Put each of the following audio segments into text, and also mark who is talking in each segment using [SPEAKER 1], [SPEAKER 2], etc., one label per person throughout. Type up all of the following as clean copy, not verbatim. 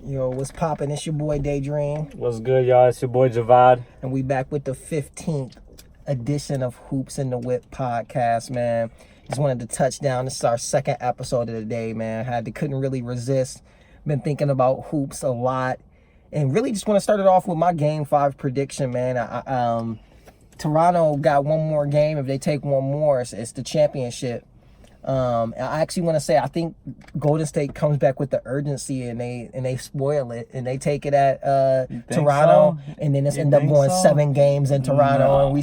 [SPEAKER 1] Yo, what's poppin'? It's your boy Daydream.
[SPEAKER 2] What's good, y'all? It's your boy Jevad.
[SPEAKER 1] And we back with the 15th edition of Hoops in the Whip podcast, man. Just wanted to touch down. This is our second episode of the day, man. Couldn't really resist. Been thinking about hoops a lot. And really just want to start it off with my Game 5 prediction, man. Toronto got one more game. If they take one more, it's the championship. I actually want to say I think Golden State comes back with the urgency and they spoil it and they take it at Toronto, so? And then it's end up going 7 games in Toronto, and we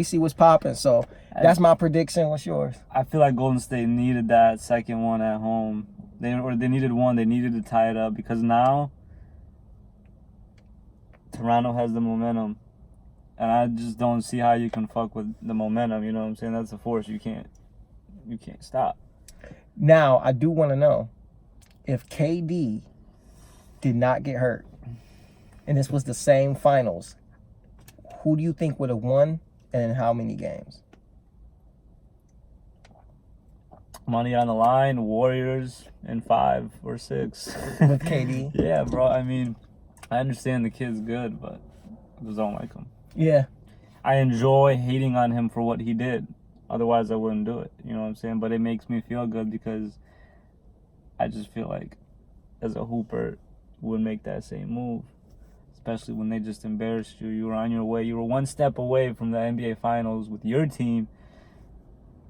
[SPEAKER 1] see what's popping. So that's my prediction. What's yours?
[SPEAKER 2] I feel like Golden State needed that second one at home. They needed one. They needed to tie it up because now Toronto has the momentum, and I just don't see how you can fuck with the momentum. You know what I'm saying? That's a force you can't stop.
[SPEAKER 1] Now, I do want to know if KD did not get hurt and this was the same finals, who do you think would have won and in how many games?
[SPEAKER 2] Money on the line, Warriors in 5 or 6.
[SPEAKER 1] With KD?
[SPEAKER 2] Yeah, bro. I mean, I understand the kid's good, but I just don't like him.
[SPEAKER 1] Yeah.
[SPEAKER 2] I enjoy hating on him for what he did. Otherwise, I wouldn't do it. You know what I'm saying? But it makes me feel good because I just feel like as a hooper would make that same move. Especially when they just embarrassed you. You were on your way. You were one step away from the NBA Finals with your team.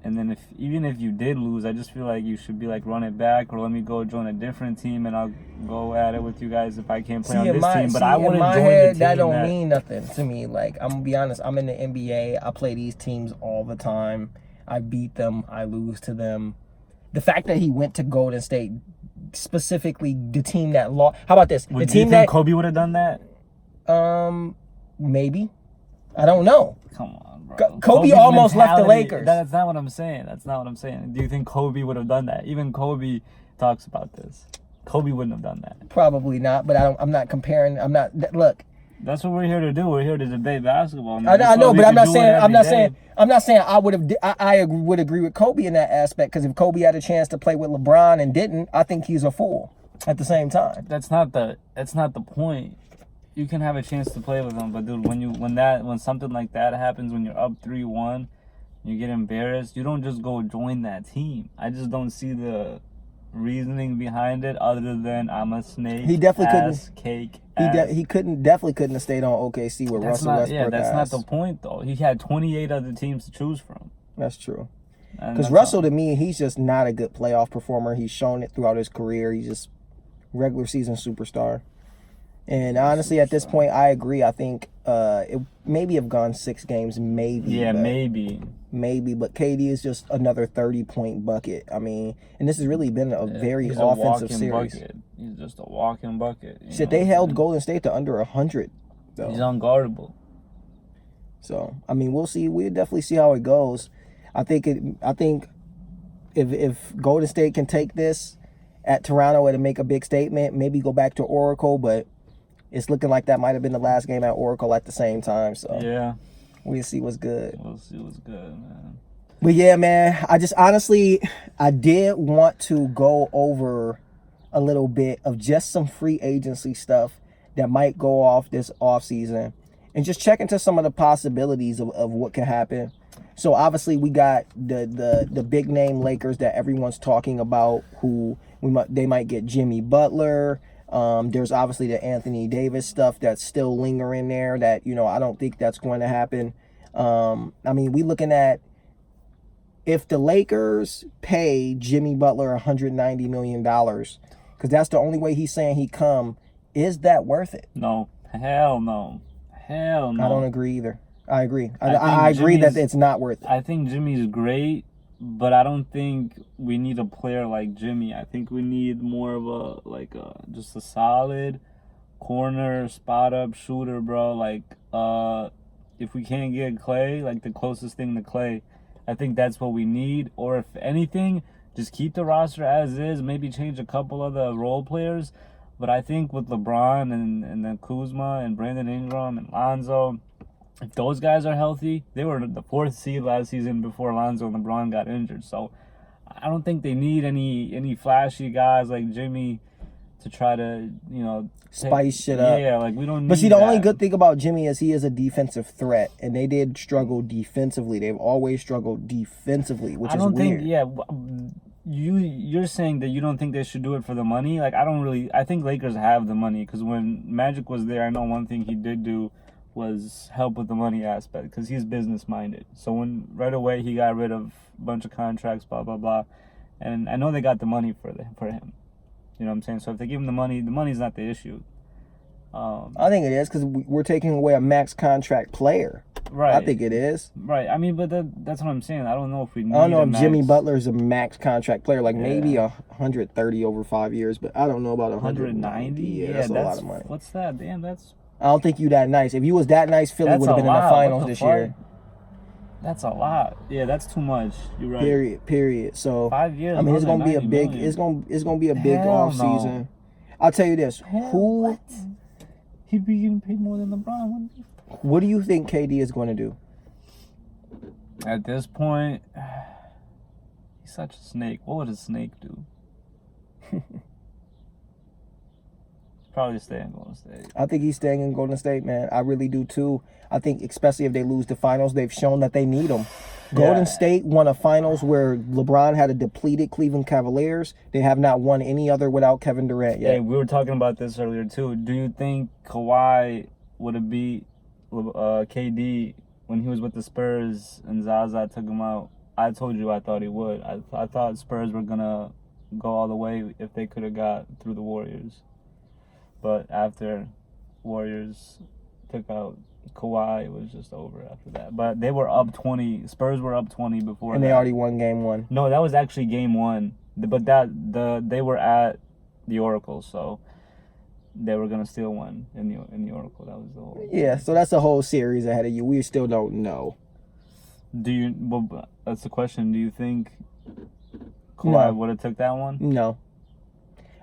[SPEAKER 2] And then even if you did lose, I just feel like you should be like, run it back or let me go join a different team and I'll go at it with you guys if I can't play on this team. But I wouldn't join the team.
[SPEAKER 1] That don't mean nothing to me. Like, I'm gonna be honest, I'm in the NBA. I play these teams all the time. I beat them. I lose to them. The fact that he went to Golden State, specifically the team that lost. How about this?
[SPEAKER 2] Do you think Kobe would have done that?
[SPEAKER 1] Maybe. I don't know.
[SPEAKER 2] Come on.
[SPEAKER 1] Kobe almost left the Lakers.
[SPEAKER 2] That's not what I'm saying. Do you think Kobe would have done that? Even Kobe talks about this. Kobe wouldn't have done that.
[SPEAKER 1] Probably not, but I'm not comparing. Look.
[SPEAKER 2] That's what we're here to do. We're here to debate basketball.
[SPEAKER 1] I know, but I'm not saying I would have. I would agree with Kobe in that aspect because if Kobe had a chance to play with LeBron and didn't, I think he's a fool. At the same time,
[SPEAKER 2] that's not the point. You can have a chance to play with them, but dude, when something like that happens, when you're up 3-1, you get embarrassed, you don't just go join that team. I just don't see the reasoning behind it other than I'm a snake.
[SPEAKER 1] He definitely
[SPEAKER 2] couldn't.
[SPEAKER 1] He definitely couldn't have stayed on OKC with Russell Westbrook. Yeah,
[SPEAKER 2] that's not the point though. He had 28 other teams to choose from.
[SPEAKER 1] That's true. Because Russell, to me, he's just not a good playoff performer. He's shown it throughout his career. He's just regular season superstar. And honestly, at this point, I agree. I think it maybe have gone 6 games, maybe.
[SPEAKER 2] Yeah, maybe.
[SPEAKER 1] But KD is just another 30-point bucket. I mean, and this has really been a very offensive series.
[SPEAKER 2] Bucket. He's just a walking bucket.
[SPEAKER 1] Shit, they held Golden State to under 100, though.
[SPEAKER 2] He's unguardable.
[SPEAKER 1] So, I mean, we'll see. We'll definitely see how it goes. I think if Golden State can take this at Toronto and make a big statement, maybe go back to Oracle, but it's looking like that might have been the last game at Oracle at the same time. So
[SPEAKER 2] yeah,
[SPEAKER 1] we'll see what's good.
[SPEAKER 2] We'll see what's good, man.
[SPEAKER 1] But yeah, man, I did want to go over a little bit of just some free agency stuff that might go off this offseason and just check into some of the possibilities of what can happen. So obviously we got the big name Lakers that everyone's talking about, who they might get Jimmy Butler. There's obviously the Anthony Davis stuff that's still lingering there that, I don't think that's going to happen. I mean, we looking at if the Lakers pay Jimmy Butler $190 million, because that's the only way he's saying he come, is that worth it?
[SPEAKER 2] No. Hell no.
[SPEAKER 1] I don't agree either. I agree. I agree that it's not worth it.
[SPEAKER 2] I think Jimmy's great, but I don't think we need a player like Jimmy. I think we need more of just a solid corner spot up shooter, bro. If we can't get Clay, like the closest thing to Clay, I think that's what we need. Or if anything, just keep the roster as is. Maybe change a couple of the role players. But I think with LeBron and then Kuzma and Brandon Ingram and Lonzo, if those guys are healthy, they were the 4th seed last season before Lonzo and LeBron got injured. So I don't think they need any flashy guys like Jimmy to try to,
[SPEAKER 1] spice shit up.
[SPEAKER 2] Yeah, like we don't need
[SPEAKER 1] But see, the only
[SPEAKER 2] that.
[SPEAKER 1] good thing about Jimmy is he is a defensive threat, and they did struggle defensively. They've always struggled defensively, which
[SPEAKER 2] I
[SPEAKER 1] is
[SPEAKER 2] don't
[SPEAKER 1] weird.
[SPEAKER 2] think, you're saying that you don't think they should do it for the money. Like, I think Lakers have the money, because when Magic was there, I know one thing he did do was help with the money aspect, because he's business minded. So when right away he got rid of a bunch of contracts, blah blah blah, and I know they got the money for him. You know what I'm saying? So if they give him the money's not the issue.
[SPEAKER 1] I think it is, because we're taking away a max contract player.
[SPEAKER 2] Right.
[SPEAKER 1] I think it is.
[SPEAKER 2] Right. I mean, but that's what I'm saying. I don't know if we need
[SPEAKER 1] I don't know
[SPEAKER 2] a
[SPEAKER 1] if Jimmy
[SPEAKER 2] max.
[SPEAKER 1] Butler is a max contract player, like maybe
[SPEAKER 2] Yeah.
[SPEAKER 1] 130 over 5 years, but I don't know about
[SPEAKER 2] 190.
[SPEAKER 1] Yeah, that's a lot of money.
[SPEAKER 2] What's that? Damn, that's
[SPEAKER 1] I don't think you that nice. If you was that nice, Philly would have been in the finals this year.
[SPEAKER 2] That's a lot. Yeah, that's too much. You're right.
[SPEAKER 1] Period. So
[SPEAKER 2] 5 years.
[SPEAKER 1] I mean, it's gonna be a big.
[SPEAKER 2] million.
[SPEAKER 1] It's gonna be a big
[SPEAKER 2] Hell
[SPEAKER 1] off
[SPEAKER 2] no.
[SPEAKER 1] season. I'll tell you this.
[SPEAKER 2] What? He'd be getting paid more than LeBron, wouldn't he?
[SPEAKER 1] What do you think KD is going to do?
[SPEAKER 2] At this point, he's such a snake. What would a snake do? Probably stay in Golden State.
[SPEAKER 1] I think he's staying in Golden State, man. I really do too. I think, especially if they lose the finals, they've shown that they need him. Golden State won a finals where LeBron had a depleted Cleveland Cavaliers. They have not won any other without Kevin Durant yet.
[SPEAKER 2] Hey, we were talking about this earlier too. Do you think Kawhi would have beat KD when he was with the Spurs and Zaza took him out? I told you I thought he would. I thought Spurs were gonna go all the way if they could have got through the Warriors. But after Warriors took out Kawhi, it was just over after that. But they were up 20. Spurs were up 20 before
[SPEAKER 1] And
[SPEAKER 2] that.
[SPEAKER 1] they already won game one.
[SPEAKER 2] No, that was actually game one. But they were at the Oracle, so they were gonna steal one in the Oracle. That was the whole.
[SPEAKER 1] Yeah, so that's a whole series ahead of you. We still don't know.
[SPEAKER 2] Well, that's the question. Do you think Kawhi would have took that one?
[SPEAKER 1] No.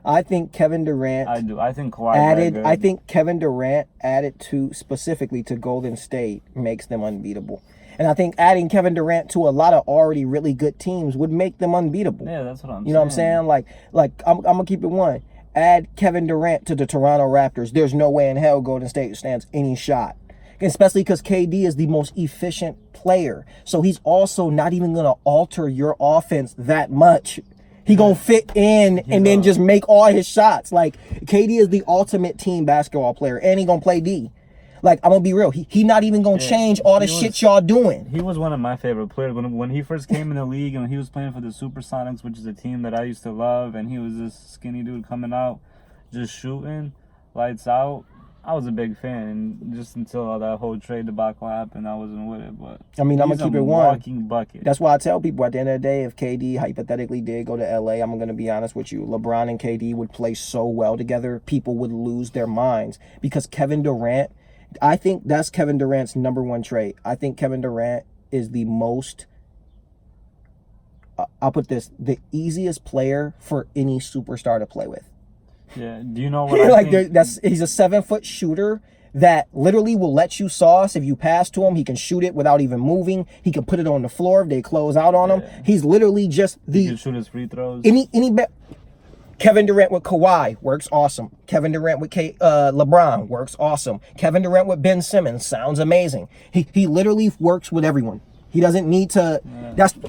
[SPEAKER 1] I think Kevin Durant.
[SPEAKER 2] I do. I think Kawhi
[SPEAKER 1] added.
[SPEAKER 2] good.
[SPEAKER 1] I think Kevin Durant added specifically to Golden State makes them unbeatable, and I think adding Kevin Durant to a lot of already really good teams would make them unbeatable.
[SPEAKER 2] Yeah, that's what I'm saying.
[SPEAKER 1] You know what I'm saying? Like I'm gonna keep it one. Add Kevin Durant to the Toronto Raptors. There's no way in hell Golden State stands any shot, especially because KD is the most efficient player. So he's also not even gonna alter your offense that much. He gonna fit in and then just make all his shots. Like, KD is the ultimate team basketball player, and he gonna play D. Like, I'm gonna be real. He not even gonna change all the shit y'all doing.
[SPEAKER 2] He was one of my favorite players when he first came in the league, and he was playing for the Supersonics, which is a team that I used to love. And he was this skinny dude coming out, just shooting, lights out. I was a big fan, and just until all that whole trade debacle happened, I wasn't with it. But
[SPEAKER 1] I mean, I'm gonna keep it one.
[SPEAKER 2] Walking bucket.
[SPEAKER 1] That's why I tell people at the end of the day, if KD hypothetically did go to LA, I'm gonna be honest with you, LeBron and KD would play so well together, people would lose their minds, because Kevin Durant, I think that's Kevin Durant's number one trait. I think Kevin Durant is the most, I'll put this, the easiest player for any superstar to play with.
[SPEAKER 2] Yeah. Do you know what I
[SPEAKER 1] like
[SPEAKER 2] think?
[SPEAKER 1] He's a 7-foot shooter that literally will let you sauce. If you pass to him, he can shoot it without even moving. He can put it on the floor if they close out on him. He's literally just
[SPEAKER 2] He can shoot his free throws.
[SPEAKER 1] Kevin Durant with Kawhi works awesome. Kevin Durant with LeBron works awesome. Kevin Durant with Ben Simmons sounds amazing. He literally works with everyone. He doesn't need to.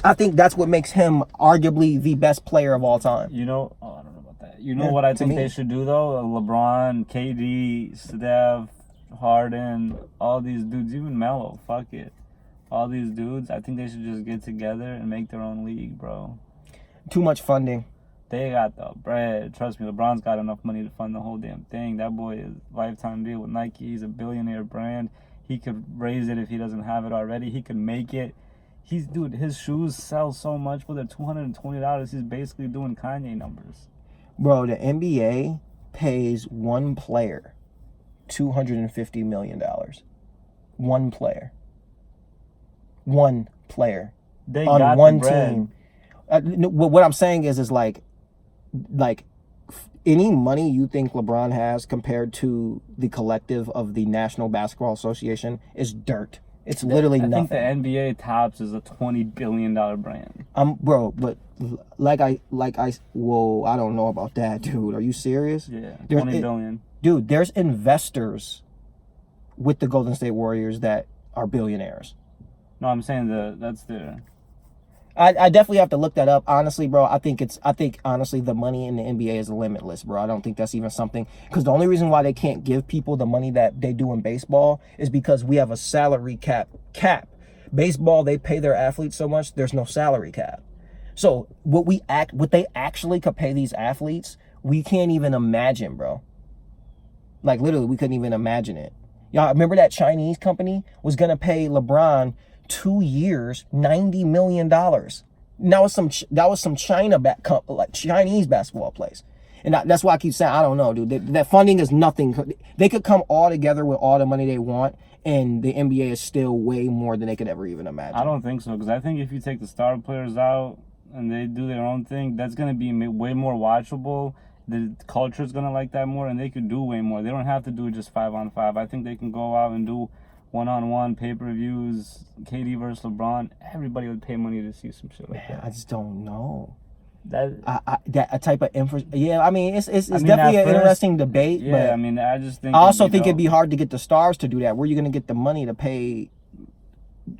[SPEAKER 1] I think that's what makes him arguably the best player of all time.
[SPEAKER 2] You know, I don't know about that. You know what I think they should do though? LeBron, KD, Steph, Harden, all these dudes, even Melo, fuck it. All these dudes, I think they should just get together and make their own league, bro.
[SPEAKER 1] Too much funding.
[SPEAKER 2] They got the bread. Trust me, LeBron's got enough money to fund the whole damn thing. That boy is lifetime deal with Nike. He's a billionaire brand. He could raise it if he doesn't have it already. He could make it. Dude, his shoes sell so much for their $220. He's basically doing Kanye numbers.
[SPEAKER 1] Bro, the NBA pays one player $250 million. One player. One player.
[SPEAKER 2] They
[SPEAKER 1] on
[SPEAKER 2] got
[SPEAKER 1] one
[SPEAKER 2] the bread.
[SPEAKER 1] team. What I'm saying is like any money you think LeBron has compared to the collective of the National Basketball Association is dirt. It's literally
[SPEAKER 2] I
[SPEAKER 1] nothing.
[SPEAKER 2] think the NBA Tops is a $20 billion brand.
[SPEAKER 1] Bro, but whoa, I don't know about that, dude. Are you serious?
[SPEAKER 2] Yeah, $20 billion.
[SPEAKER 1] Dude, there's investors with the Golden State Warriors that are billionaires.
[SPEAKER 2] No, I'm saying that's their.
[SPEAKER 1] I definitely have to look that up. Honestly, bro, I think honestly the money in the NBA is limitless, bro. I don't think that's even something, because the only reason why they can't give people the money that they do in baseball is because we have a salary cap. Baseball, they pay their athletes so much, there's no salary cap. So what they actually could pay these athletes, we can't even imagine, bro. Like literally, we couldn't even imagine it. Y'all remember that Chinese company was gonna pay LeBron 2 years, $90 million. That was some Chinese basketball place. And that's why I keep saying, I don't know, dude. That funding is nothing. They could come all together with all the money they want, and the NBA is still way more than they could ever even imagine.
[SPEAKER 2] I don't think so, because I think if you take the star players out and they do their own thing, that's going to be way more watchable. The culture is going to like that more, and they could do way more. They don't have to do it just 5-on-5. I think they can go out and do one-on-one pay-per-views, KD versus LeBron. Everybody would pay money to see some shit like that.
[SPEAKER 1] I just don't know.
[SPEAKER 2] That
[SPEAKER 1] a type of yeah, I mean, it's definitely an interesting debate.
[SPEAKER 2] Yeah,
[SPEAKER 1] but
[SPEAKER 2] I mean, I just think.
[SPEAKER 1] I also think it'd be hard to get the stars to do that. Where are you gonna get the money to pay,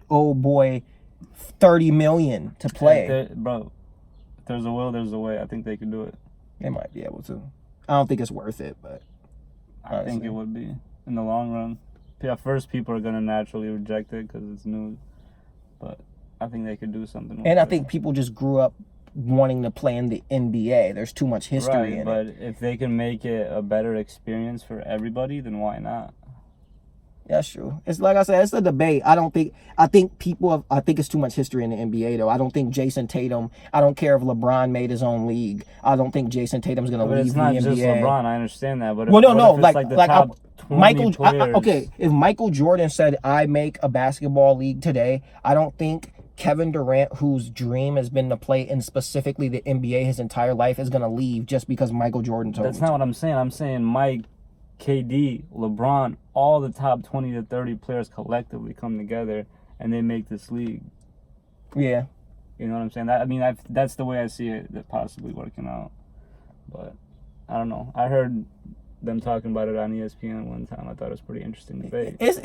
[SPEAKER 1] old boy, $30 million to play?
[SPEAKER 2] Bro, if there's a will, there's a way. I think they could do it.
[SPEAKER 1] They might be able to. I don't think it's worth it, but
[SPEAKER 2] I think it would be in the long run. Yeah, first people are gonna naturally reject it because it's new, but I think they could do something.
[SPEAKER 1] And I think people just grew up wanting to play in the NBA. There's too much history in it.
[SPEAKER 2] But if they can make it a better experience for everybody, then why not?
[SPEAKER 1] That's true. It's like I said, it's a debate. I think it's too much history in the NBA though. I don't think Jason Tatum, I don't care if LeBron made his own league. I don't think Jason Tatum's going to leave the NBA.
[SPEAKER 2] It's not just LeBron, I understand that, but
[SPEAKER 1] if Michael Jordan said I make a basketball league today, I don't think Kevin Durant, whose dream has been to play in specifically the NBA his entire life, is going to leave just because Michael Jordan told him.
[SPEAKER 2] That's not what I'm saying. I'm saying Mike, KD, LeBron, all the top 20 to 30 players collectively come together and they make this league.
[SPEAKER 1] Yeah.
[SPEAKER 2] You know what I'm saying? That's the way I see it possibly working out. But I don't know. I heard them talking about it on ESPN one time. I thought it was a pretty interesting debate.
[SPEAKER 1] It's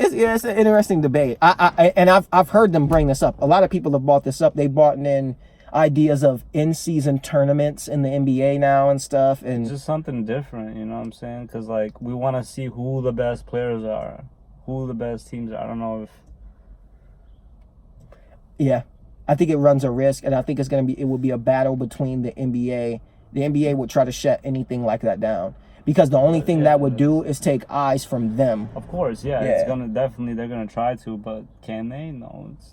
[SPEAKER 1] an interesting debate. I've heard them bring this up. A lot of people have brought this up. They brought in ideas of in-season tournaments in the NBA now and stuff, and
[SPEAKER 2] just something different, you know what I'm saying? Because like we want to see who the best players are, who the best teams are. I don't know if.
[SPEAKER 1] Yeah, I think it runs a risk, and I think it will be a battle between the NBA. The NBA would try to shut anything like that down, because the only thing that would do is take eyes from them.
[SPEAKER 2] Of course, yeah. It's gonna they're gonna try to, but can they? No, it's.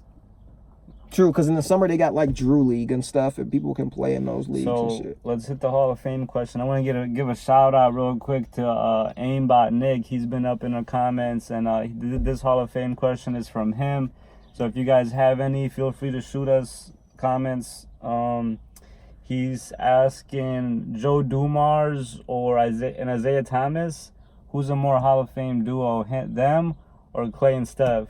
[SPEAKER 1] True, because in the summer they got like Drew League and stuff, and people can play in those leagues and shit.
[SPEAKER 2] Let's hit the Hall of Fame question. I want to give a shout out real quick to Aimbot Nick. He's been up in the comments, and this Hall of Fame question is from him. So if you guys have any, feel free to shoot us comments. He's asking Joe Dumars or Isaiah Thomas, who's a more Hall of Fame duo, them or Clay and Steph?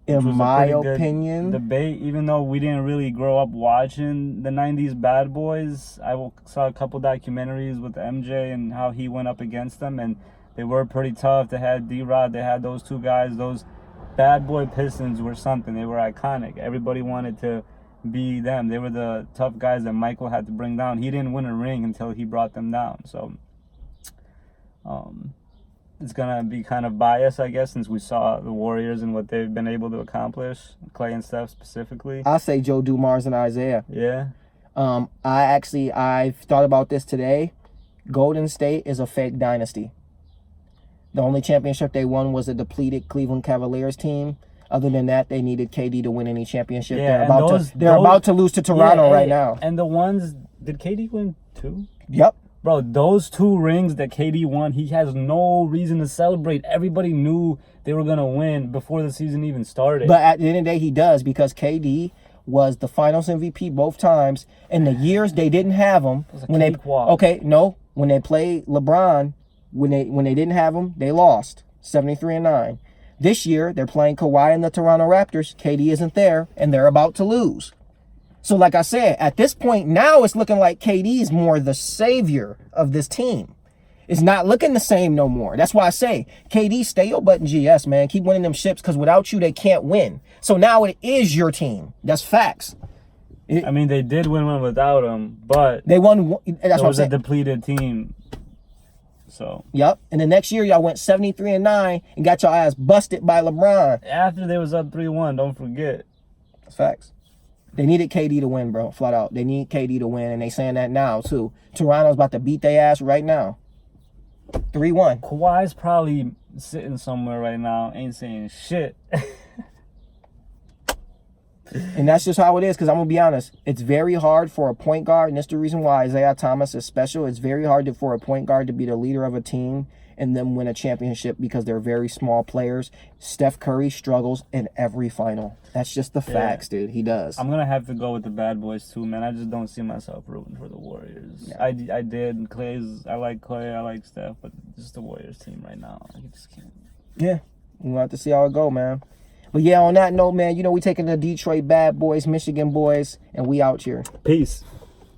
[SPEAKER 1] In my opinion,
[SPEAKER 2] debate. Even though we didn't really grow up watching the '90s Bad Boys, I saw a couple documentaries with MJ and how he went up against them, and they were pretty tough. They had D-Rod, they had those two guys. Those Bad Boy Pistons were something. They were iconic. Everybody wanted to be them. They were the tough guys that Michael had to bring down. He didn't win a ring until he brought them down. So, it's going to be kind of biased, I guess, since we saw the Warriors and what they've been able to accomplish, Clay and Steph specifically.
[SPEAKER 1] I'll say Joe Dumars and Isaiah.
[SPEAKER 2] Yeah.
[SPEAKER 1] I thought about this today. Golden State is a fake dynasty. The only championship they won was a depleted Cleveland Cavaliers team. Other than that, they needed KD to win any championship.
[SPEAKER 2] Yeah,
[SPEAKER 1] they're about to lose to Toronto right now.
[SPEAKER 2] And the ones, did KD win 2?
[SPEAKER 1] Yep.
[SPEAKER 2] Bro, those 2 rings that KD won, he has no reason to celebrate. Everybody knew they were going to win before the season even started.
[SPEAKER 1] But at the end of the day, he does, because KD was the finals MVP both times. In the years they didn't have him, when they played LeBron, when they didn't have him, they lost 73-9. This year, they're playing Kawhi and the Toronto Raptors. KD isn't there, and they're about to lose. So like I said, at this point now, it's looking like KD's more the savior of this team. It's not looking the same no more. That's why I say, KD, stay your butt in GS, man. Keep winning them ships, because without you, they can't win. So now it is your team. That's facts.
[SPEAKER 2] I mean, they did win one without him, but
[SPEAKER 1] they won. That's
[SPEAKER 2] it
[SPEAKER 1] what
[SPEAKER 2] was
[SPEAKER 1] I'm
[SPEAKER 2] a
[SPEAKER 1] saying.
[SPEAKER 2] depleted team. So
[SPEAKER 1] Yep. And the next year, y'all went 73-9 and got your ass busted by LeBron.
[SPEAKER 2] after they was up 3-1, don't forget.
[SPEAKER 1] That's facts. They needed KD to win, bro. Flat out. They need KD to win, and they saying that now, too. Toronto's about to beat their ass right now. 3-1.
[SPEAKER 2] Kawhi's probably sitting somewhere right now, ain't saying shit.
[SPEAKER 1] And that's just how it is, because I'm going to be honest. It's very hard for a point guard, and that's the reason why Isaiah Thomas is special. It's very hard for a point guard to be the leader of a team and then win a championship, because they're very small players. Steph Curry struggles in every final. That's just the facts, dude. He does.
[SPEAKER 2] I'm gonna have to go with the bad boys too, man. I just don't see myself rooting for the Warriors.
[SPEAKER 1] Yeah.
[SPEAKER 2] I did. I like Clay, I like Steph, but just the Warriors team right now, I just can't.
[SPEAKER 1] Yeah. We'll have to see how it go, man. But yeah, on that note, man, we taking the Detroit bad boys, Michigan boys, and we out here.
[SPEAKER 2] Peace.